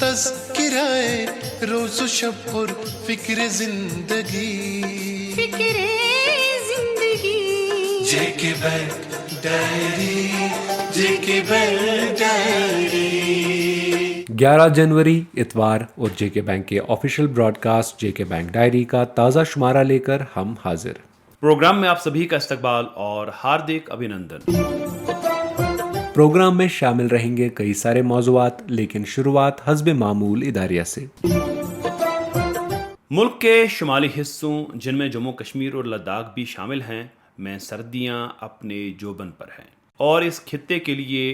तज़किराए रोज़ व शब पर फिक्र जिंदगी जेके बैंक डायरी, जेके बैंक डायरी। 11 जनवरी इतवार और जेके बैंक के ऑफिशियल ब्रॉडकास्ट जेके बैंक डायरी का ताज़ा शुमारा लेकर हम हाजिर। प्रोग्राम में आप सभी का इस्तकबाल और हार्दिक अभिनंदन। प्रोग्राम में शामिल रहेंगे कई सारे मौज़ूआत, लेकिन शुरुआत हस्बे मामूल इदारिया से। मुल्क के शुमाली हिस्सों जिनमें जम्मू कश्मीर और लद्दाख भी शामिल हैं में सर्दियां अपने जोबन पर हैं और इस खित्ते के लिए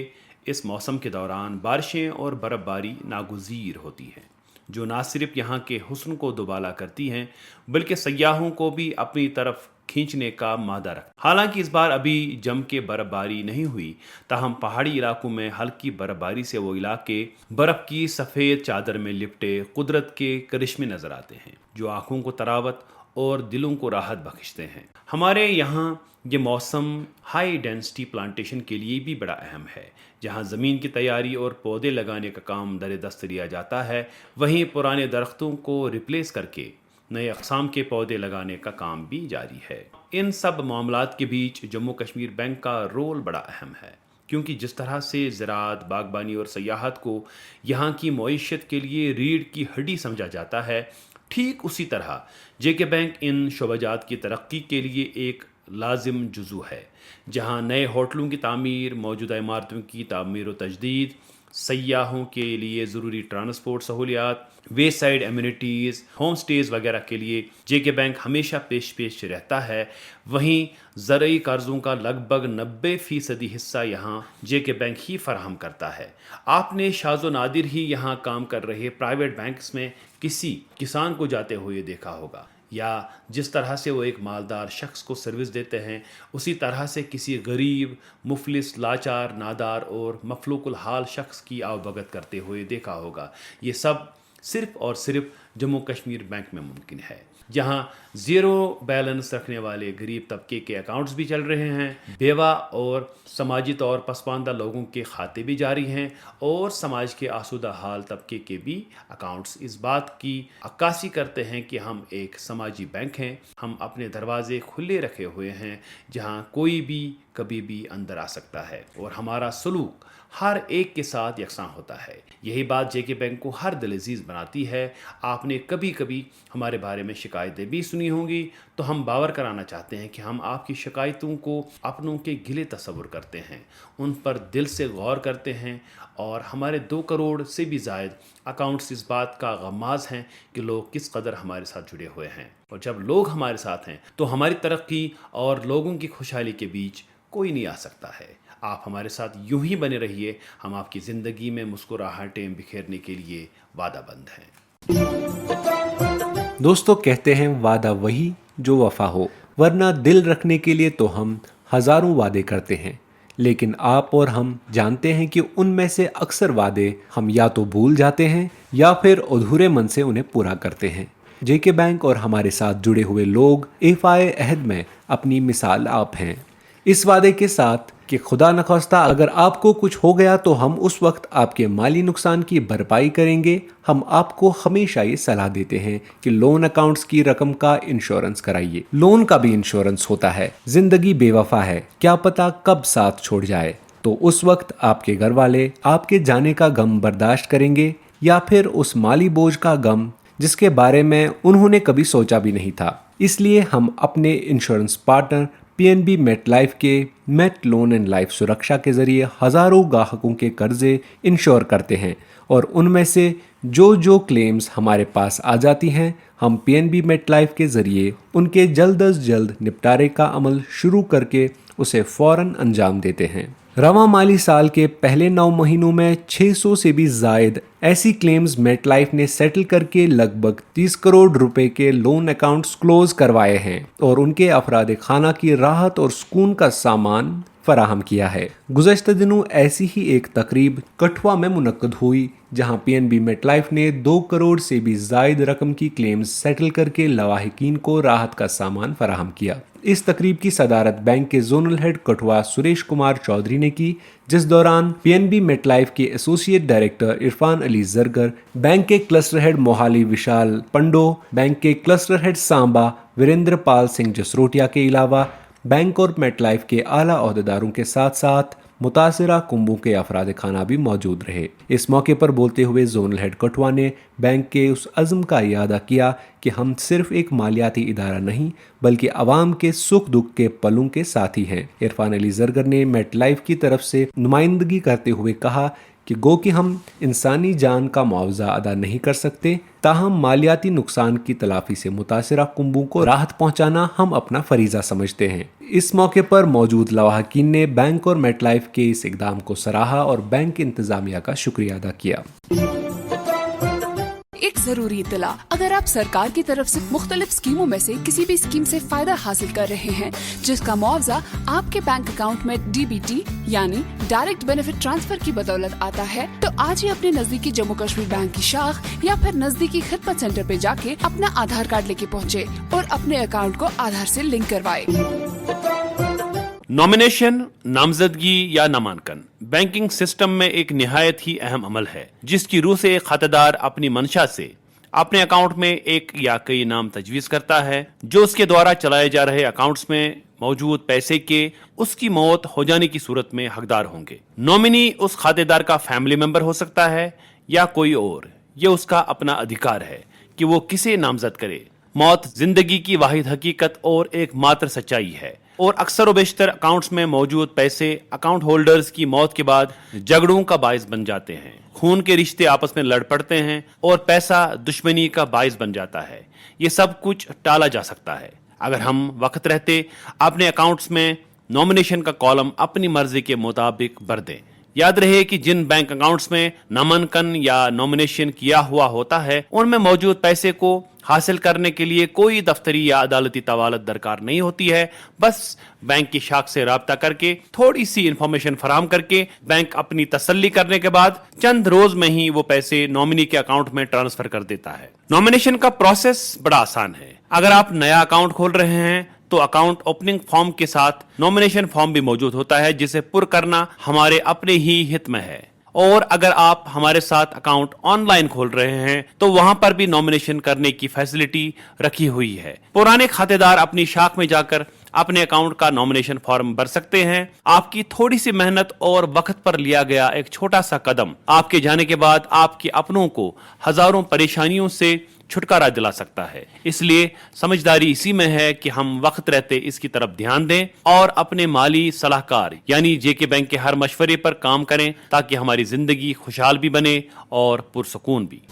इस मौसम के दौरान बारिशें और बर्फ़बारी नागुज़ीर होती हैं, जो ना सिर्फ यहाँ के हुस्न को दुबाला करती हैं बल्कि सयाहों को भी अपनी तरफ खींचने का मादा रखती। हालांकि इस बार अभी जम के बर्फ़बारी नहीं हुई, ताहम पहाड़ी इलाकों में हल्की बर्फ़बारी से वो इलाके बर्फ़ की सफ़ेद चादर में लिपटे कुदरत के करिश्मे नज़र आते हैं, जो आँखों को तरावत और दिलों को राहत बख्शते हैं। हमारे यहाँ ये मौसम हाई डेंसिटी प्लांटेशन के लिए भी बड़ा अहम है, जहाँ ज़मीन की तैयारी और पौधे लगाने का काम दर दस्त लिया जाता है। वहीं पुराने दरख्तों को रिप्लेस करके नए अक़साम के पौधे लगाने का काम भी जारी है। इन सब मामलात के बीच जम्मू कश्मीर बैंक का रोल बड़ा अहम है, क्योंकि जिस तरह से ज़राअत, बागबानी और सयाहत को यहाँ की मईशत के लिए रीढ़ की हड्डी समझा जाता है, ठीक उसी तरह जेके बैंक इन शोबाजात की तरक्की के लिए एक लाजिम जुज़ू है, जहाँ नए होटलों की तामीर, मौजूदा इमारतों की तामीर व तजदीद, सयाहों के लिए ज़रूरी ट्रांसपोर्ट सहूलियात, वे साइड एम्यूनिटीज़, होम स्टेज़ वगैरह के लिए जेके बैंक हमेशा पेश रहता है। वहीं ज़रई कर्ज़ों का लगभग 90% हिस्सा यहाँ जेके बैंक ही फराहम करता है। आपने शाज़ो नादिर ही यहाँ काम कर रहे प्राइवेट बैंक्स में किसी किसान को जाते हुए देखा होगा, या जिस तरह से वो एक मालदार शख्स को सर्विस देते हैं, उसी तरह से किसी गरीब, मुफलिस, लाचार, नादार और मफलूकुल हाल शख्स की आवभगत करते हुए देखा होगा। ये सब सिर्फ़ और सिर्फ जम्मू कश्मीर बैंक में मुमकिन है, जहां ज़ीरो बैलेंस रखने वाले गरीब तबके के अकाउंट्स भी चल रहे हैं, बेवा और समाजी तौर पसमानदा लोगों के खाते भी जारी हैं, और समाज के आसूदा हाल तबके के भी अकाउंट्स इस बात की अक्कासी करते हैं कि हम एक समाजी बैंक हैं। हम अपने दरवाजे खुले रखे हुए हैं, जहां कोई भी कभी भी अंदर आ सकता है और हमारा सलूक हर एक के साथ यकसां होता है। यही बात जेके बैंक को हर दिल अजीज़ बनाती है। आपने कभी कभी हमारे बारे में शिकायतें भी सुनी होंगी, तो हम बावर कराना चाहते हैं कि हम आपकी शिकायतों को अपनों के गिले तस्वुर करते हैं, उन पर दिल से गौर करते हैं, और हमारे 2 करोड़ से भी ज़ायद अकाउंट्स इस बात का गमाज़ हैं कि लोग किस कदर हमारे साथ जुड़े हुए हैं। और जब लोग हमारे साथ हैं तो हमारी तरक्की और लोगों की खुशहाली के बीच कोई नहीं आ सकता है। आप हमारे साथ यूं ही बने रहिए, हम आपकी ज़िंदगी में मुस्कुराहटें बिखेरने के लिए वादाबंद हैं। दोस्तों, कहते हैं वादा वही जो वफा हो, वरना दिल रखने के लिए तो हम हज़ारों वादे करते हैं, लेकिन आप और हम जानते हैं कि उनमें से अक्सर वादे हम या तो भूल जाते हैं या फिर अधूरे मन से उन्हें पूरा करते हैं। जेके बैंक और हमारे साथ जुड़े हुए लोग इफ़ाए अहद में अपनी मिसाल आप हैं, इस वादे के साथ कि खुदा न खास्ता अगर आपको कुछ हो गया तो हम उस वक्त आपके माली नुकसान की भरपाई करेंगे। हम आपको हमेशा ये सलाह देते हैं कि लोन अकाउंट्स की रकम का इंश्योरेंस कराइए। लोन का भी इंश्योरेंस होता है। जिंदगी बेवफा है, क्या पता कब साथ छोड़ जाए, तो उस वक्त आपके घर वाले आपके जाने का गम बर्दाश्त करेंगे या फिर उस माली बोझ का गम जिसके बारे में उन्होंने कभी सोचा भी नहीं था। इसलिए हम अपने insurance partner PNB Met Life के Met Loan and Life Suraksha के जरिए हज़ारों ग्राहकों के कर्जे इंश्योर करते हैं, और उनमें से जो क्लेम्स हमारे पास आ जाती हैं, हम पीएनबी मेट लाइफ के ज़रिए उनके जल्द अज जल्द निपटारे का अमल शुरू करके उसे फ़ौरन अंजाम देते हैं। रवां माली साल के पहले 9 महीनों में 600 से भी ज़ायद ऐसी क्लेम्स मेट लाइफ ने सेटल करके लगभग 30 करोड़ रुपए के लोन अकाउंट्स क्लोज करवाए हैं और उनके अफराद खाना की राहत और सुकून का सामान फराहम किया है। गुज़श्ता दिनों ऐसी ही एक तकरीब कठुआ में मुनक्कद हुई, जहां पीएनबी मेट लाइफ ने 2 करोड़ से भी ज़ायद रकम की क्लेम्स सेटल करके लवाहिकीन को राहत का सामान फराहम किया। इस तकरीब की सदारत बैंक के जोनल हेड कठुआ सुरेश कुमार चौधरी ने की, जिस दौरान पीएनबी मेटलाइफ के associate director Irfan Ali Zargar, bank के क्लस्टर हेड मोहाली विशाल पंडो, बैंक के क्लस्टर हेड सांबा वीरेंद्र पाल सिंह जसरोटिया के अलावा बैंक और मेटलाइफ के आला ओहदेदारों के साथ साथ मुतासिरा कुंभों के अफराद खाना भी मौजूद रहे। इस मौके पर बोलते हुए जोनल हेड कठुआ ने बैंक के उस अज़्म का इयादा किया कि हम सिर्फ एक मालियाती इदारा नहीं बल्कि अवाम के सुख दुख के पलों के साथी हैं। इरफान अली जरगर ने मेटलाइफ की तरफ से नुमाइंदगी करते हुए कहा कि गो कि हम इंसानी जान का मुआवजा अदा नहीं कर सकते, ताहम मालियाती नुकसान की तलाफी से मुतासिरा कुंभों को राहत पहुंचाना हम अपना फरीजा समझते हैं। इस मौके पर मौजूद लवाहकीन ने बैंक और मेटलाइफ के इस इकदाम को सराहा और बैंक इंतजामिया का शुक्रिया अदा किया। एक जरूरी इत्तला, अगर आप सरकार की तरफ से मुख्तलिफ स्कीमों में से किसी भी स्कीम से फायदा हासिल कर रहे हैं जिसका मुआवजा आपके बैंक अकाउंट में डीबीटी यानी डायरेक्ट बेनिफिट ट्रांसफर की बदौलत आता है, तो आज ही अपने नजदीकी जम्मू कश्मीर बैंक की शाख या फिर नजदीकी खिदमत सेंटर पे जाके अपना आधार कार्ड लेके पहुँचे और अपने अकाउंट को आधार से लिंक करवाए। नॉमिनेशन, नामजदगी या नामांकन बैंकिंग सिस्टम में एक निहायत ही अहम अमल है, जिसकी रूह से एक खातेदार अपनी मंशा से अपने अकाउंट में एक या कई नाम तजवीज़ करता है जो उसके द्वारा चलाए जा रहे अकाउंट्स में मौजूद पैसे के उसकी मौत हो जाने की सूरत में हकदार होंगे। नॉमिनी उस खातेदार का फैमिली मेंबर हो सकता है या कोई और। ये उसका अपना अधिकार है कि वो किसे नामजद करे। मौत जिंदगी की वाहिद हकीकत और एक मात्र सच्चाई है और अक्सर व बेशतर अकाउंट्स में मौजूद पैसे अकाउंट होल्डर्स की मौत के बाद झगड़ों का बायस बन जाते हैं। खून के रिश्ते आपस में लड़ पड़ते हैं और पैसा दुश्मनी का बायस बन जाता है। ये सब कुछ टाला जा सकता है अगर हम वक्त रहते अपने अकाउंट्स में नॉमिनेशन का कॉलम अपनी मर्जी के मुताबिक भर दें। याद रहे कि जिन बैंक अकाउंट्स में नामांकन या नॉमिनेशन किया हुआ होता है उनमें मौजूद पैसे को हासिल करने के लिए कोई दफ्तरी या अदालती तवालत दरकार नहीं होती है। बस बैंक की शाख से राब्ता करके थोड़ी सी इंफॉर्मेशन फराहम करके बैंक अपनी तसल्ली करने के बाद चंद रोज में ही वो पैसे नॉमिनी के अकाउंट में ट्रांसफर कर देता है। नॉमिनेशन का प्रोसेस बड़ा आसान है। अगर आप नया अकाउंट खोल रहे हैं तो अकाउंट ओपनिंग फॉर्म के साथ नॉमिनेशन फॉर्म भी मौजूद होता है जिसे पुर करना हमारे अपने ही हित में है। और अगर आप हमारे साथ अकाउंट ऑनलाइन खोल रहे हैं तो वहां पर भी नॉमिनेशन करने की फैसिलिटी रखी हुई है। पुराने खातेदार अपनी शाख में जाकर अपने अकाउंट का नॉमिनेशन फॉर्म भर सकते हैं। आपकी थोड़ी सी मेहनत और वक्त पर लिया गया एक छोटा सा कदम आपके जाने के बाद आपके अपनों को हजारों परेशानियों से छुटकारा दिला सकता है। इसलिए समझदारी इसी में है कि हम वक्त रहते इसकी तरफ ध्यान दें और अपने माली सलाहकार यानी जेके बैंक के हर मशवरे पर काम करें ताकि हमारी जिंदगी खुशहाल भी बने और पुरसुकून भी।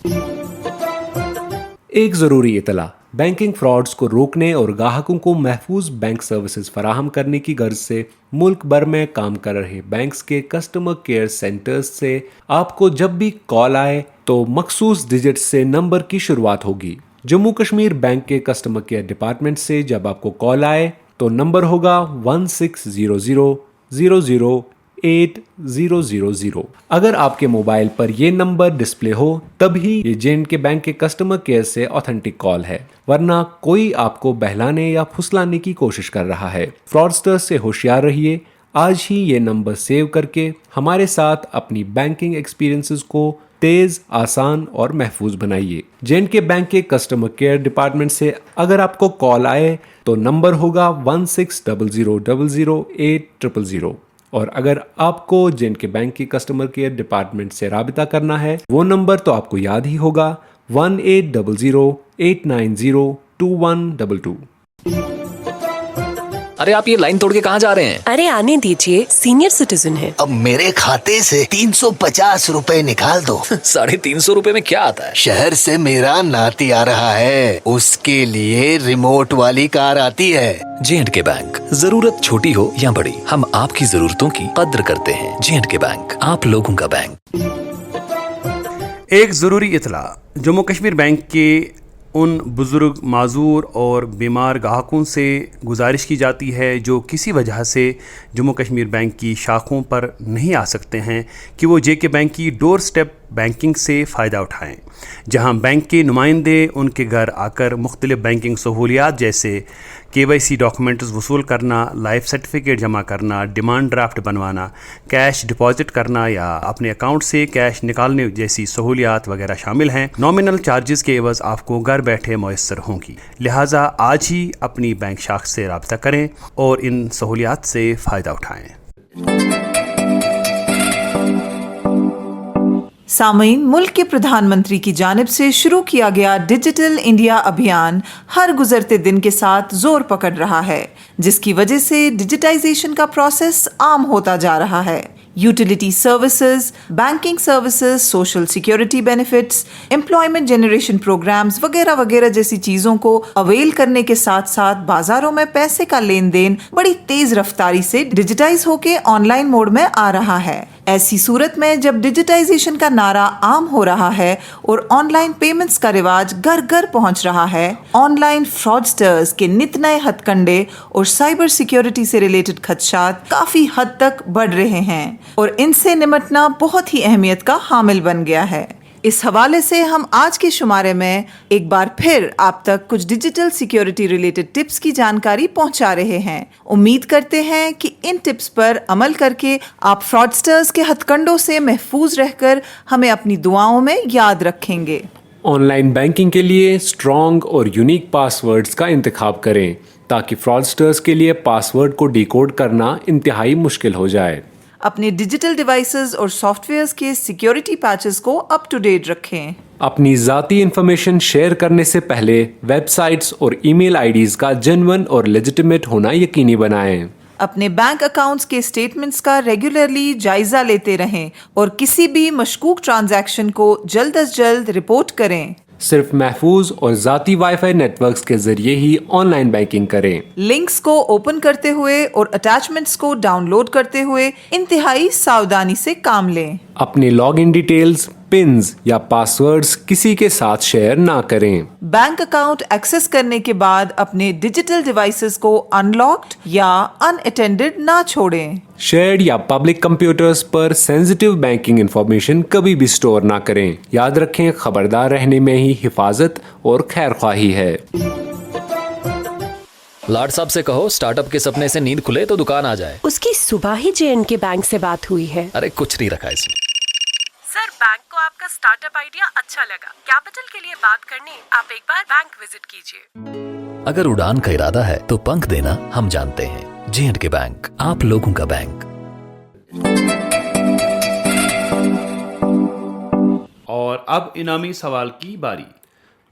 एक जरूरी इतला, बैंकिंग फ्रॉड्स को रोकने और ग्राहकों को महफूज बैंक सर्विसेज फराहम करने की गर्ज से मुल्क भर में काम कर रहे बैंक्स के कस्टमर केयर सेंटर्स से आपको जब भी कॉल आए तो मखसूस डिजिट से नंबर की शुरुआत होगी। जम्मू कश्मीर बैंक के कस्टमर केयर डिपार्टमेंट से जब आपको कॉल आए तो नंबर होगा 1600-008-000। अगर आपके मोबाइल पर ये नंबर डिस्प्ले हो तभी ये जे&के बैंक के कस्टमर केयर से ऑथेंटिक कॉल है, वरना कोई आपको बहलाने या फुसलाने की कोशिश कर रहा है। फ्रॉडस्टर्स से होशियार रहिए। आज ही ये नंबर सेव करके हमारे साथ अपनी बैंकिंग एक्सपीरियंसेस को तेज, आसान और महफूज बनाइए। जे&के बैंक के कस्टमर केयर डिपार्टमेंट से अगर आपको कॉल आए तो नंबर होगा 1600-008-000। और अगर आपको जे&के बैंक की कस्टमर केयर डिपार्टमेंट से राबिता करना है वो नंबर तो आपको याद ही होगा 1800-890-2122। अरे आप ये लाइन तोड़ के कहाँ जा रहे हैं? अरे आने दीजिए, सीनियर सिटीजन है। अब मेरे खाते से 350 रुपए निकाल दो। 350 रुपए में क्या आता है? शहर से मेरा नाती आ रहा है, उसके लिए रिमोट वाली कार आती है। जे&के बैंक, जरूरत छोटी हो या बड़ी, हम आपकी जरूरतों की कद्र करते हैं। जे&के बैंक, आप लोगों का बैंक। एक ज़रूरी इतला, जम्मू कश्मीर बैंक के उन बुज़ुर्ग, माजूर और बीमार ग्राहकों से गुजारिश की जाती है जो किसी वजह से जम्मू कश्मीर बैंक की शाखों पर नहीं आ सकते हैं कि वो जे&के बैंक की डोर स्टेप बैंकिंग से फ़ायदा उठाएं, जहां बैंक के नुमाइंदे उनके घर आकर मुख्तलिफ बैंकिंग सहूलियात जैसे KYC डॉक्यूमेंट्स वसूल करना, लाइफ सर्टिफिकेट जमा करना, डिमांड ड्राफ्ट बनवाना, कैश डिपॉजिट करना या अपने अकाउंट से कैश निकालने जैसी सहूलियात वगैरह शामिल हैं। नॉमिनल चार्जेस के एवज आपको घर बैठे मुयस्सर होंगी, लिहाजा आज ही अपनी बैंक शाख से रब्ता करें और इन सहूलियात से फ़ायदा उठाएं। सामीन, मुल्क के प्रधानमंत्री की जानिब से शुरू किया गया डिजिटल इंडिया अभियान हर गुजरते दिन के साथ जोर पकड़ रहा है, जिसकी वजह से डिजिटाइजेशन का प्रोसेस आम होता जा रहा है। Utility services, banking services, social security benefits, employment generation programs वगैरह वगैरह जैसी चीज़ों को अवेल करने के साथ साथ बाजारों में पैसे का लेन देन बड़ी तेज रफ्तारी से डिजिटाइज होके ऑनलाइन मोड में आ रहा है। ऐसी सूरत में जब डिजिटाइजेशन का नारा आम हो रहा है और ऑनलाइन पेमेंट्स का रिवाज घर घर पहुंच रहा है, ऑनलाइन फ्रॉडस्टर्स के नित नए हथकंडे और साइबर सिक्योरिटी से रिलेटेड खदशात काफी हद तक बढ़ रहे हैं और इनसे निपटना बहुत ही अहमियत का हामिल बन गया है। इस हवाले से हम आज के शुमारे में एक बार फिर आप तक कुछ डिजिटल सिक्योरिटी रिलेटेड टिप्स की जानकारी पहुंचा रहे हैं। उम्मीद करते हैं कि इन टिप्स पर अमल करके आप फ्रॉडस्टर्स के हथकंडों से महफूज रहकर हमें अपनी दुआओं में याद रखेंगे। ऑनलाइन बैंकिंग के लिए स्ट्रॉन्ग और यूनिक पासवर्ड्स का इंतखाब करें ताकि फ्रॉडस्टर्स के लिए पासवर्ड को डिकोड करना इंतहाई मुश्किल हो जाए। अपने डिजिटल डिवाइसेस और सॉफ्टवेयर्स के सिक्योरिटी पैचेस को अप टू डेट रखें। अपनी ज़ाती इंफॉर्मेशन शेयर करने से पहले वेबसाइट्स और ईमेल आईडीज़ का जेन्युइन और लेजिटिमेट होना यकीनी बनाएं। अपने बैंक अकाउंट्स के स्टेटमेंट्स का रेगुलरली जायजा लेते रहें और किसी भी मशकूक ट्रांजैक्शन को जल्द अज जल्द रिपोर्ट करें। सिर्फ महफूज और ज़ाती वाईफाई नेटवर्क्स के जरिए ही ऑनलाइन बैंकिंग करें। लिंक्स को ओपन करते हुए और अटैचमेंट्स को डाउनलोड करते हुए इंतहाई सावधानी से काम लें। अपनी लॉगिन डिटेल्स, पिन्स या पासवर्ड्स किसी के साथ शेयर ना करें। बैंक अकाउंट एक्सेस करने के बाद अपने डिजिटल डिवाइसेस को अनलॉक्ड या अनअटेंडेड ना छोड़ें। शेयर्ड या पब्लिक कंप्यूटर्स पर सेंसिटिव बैंकिंग इंफॉर्मेशन कभी भी स्टोर ना करें। याद रखें, खबरदार रहने में ही हिफाजत और खैरख्वाही है। लाड साहब से कहो स्टार्टअप के सपने से नींद खुले तो दुकान आ जाए। उसकी सुबह ही J&K बैंक से बात हुई है। अरे कुछ नहीं रखा इसमें। सर, बैंक को आपका स्टार्टअप आइडिया अच्छा लगा। कैपिटल के लिए बात करने आप एक बार बैंक विजिट कीजिए। अगर उड़ान का इरादा है तो पंख देना हम जानते हैं। J&K बैंक, आप लोगों का बैंक। और अब इनामी सवाल की बारी।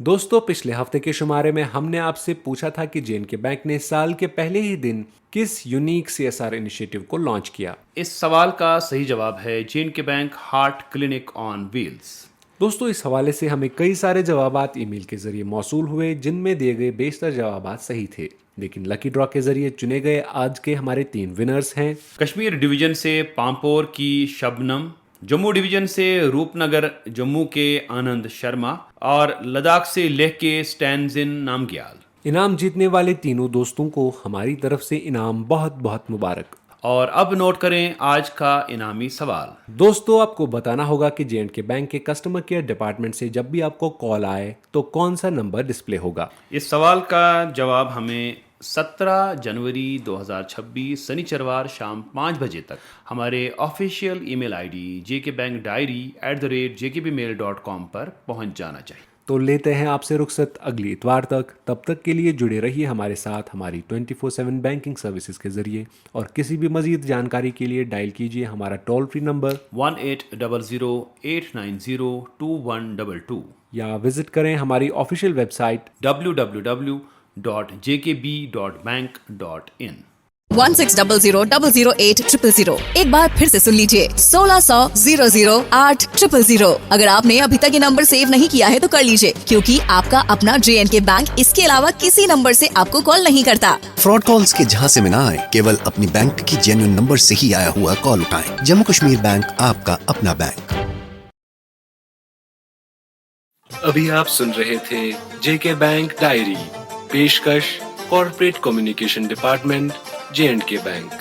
दोस्तों, पिछले हफ्ते के शुमारे में हमने आपसे पूछा था कि J&K बैंक ने साल के पहले ही दिन किस यूनिक CSR इनिशिएटिव को लॉन्च किया। इस सवाल का सही जवाब है J&K bank heart clinic on wheels. दोस्तों, इस हवाले से हमें कई सारे जवाबात ईमेल के जरिए मौसूल हुए, जिनमें दिए गए बेशतर जवाबात सही थे, लेकिन लकी ड्रॉ के जरिए चुने गए आज के हमारे 3 विनर्स हैं। कश्मीर डिवीजन से पांपोर की शबनम, जम्मू डिवीजन से रूपनगर जम्मू के आनंद शर्मा और लद्दाख से लेह के स्टैनजिन नामग्याल। इनाम जीतने वाले तीनों दोस्तों को हमारी तरफ से इनाम बहुत बहुत मुबारक। और अब नोट करें आज का इनामी सवाल। दोस्तों, आपको बताना होगा कि J&K बैंक के कस्टमर केयर डिपार्टमेंट से जब भी आपको कॉल आए तो कौन सा नंबर डिस्प्ले होगा। इस सवाल का जवाब हमें 17 जनवरी 2026 शनिचरवार शाम 5 बजे तक हमारे ऑफिशियल ईमेल आईडी jkbankdiary@jkbmail.com पर पहुंच जाना चाहिए। तो लेते हैं आपसे रुखसत अगली इतवार तक। तब तक के लिए जुड़े रहिए हमारे साथ हमारी 24/7 बैंकिंग सर्विसेज के जरिए, और किसी भी मजीद जानकारी के लिए डायल कीजिए हमारा टोल फ्री नंबर 1800-890-2122 या विजिट करें हमारी ऑफिशियल वेबसाइट www.jkb.bank.in। 1600008000। एक बार फिर से सुन लीजिए, 1600008000। अगर आपने अभी तक ये नंबर सेव नहीं किया है तो कर लीजिए, क्योंकि आपका अपना J&K बैंक इसके अलावा किसी नंबर से आपको कॉल नहीं करता। फ्रॉड कॉल्स के झांसे में ना आए, केवल अपनी बैंक की जेन्युइन नंबर से ही आया हुआ कॉल उठाएं। जम्मू कश्मीर बैंक, आपका अपना बैंक। अभी आप सुन रहे थे JK बैंक डायरी, पेशकश corporate communication department, J&K bank.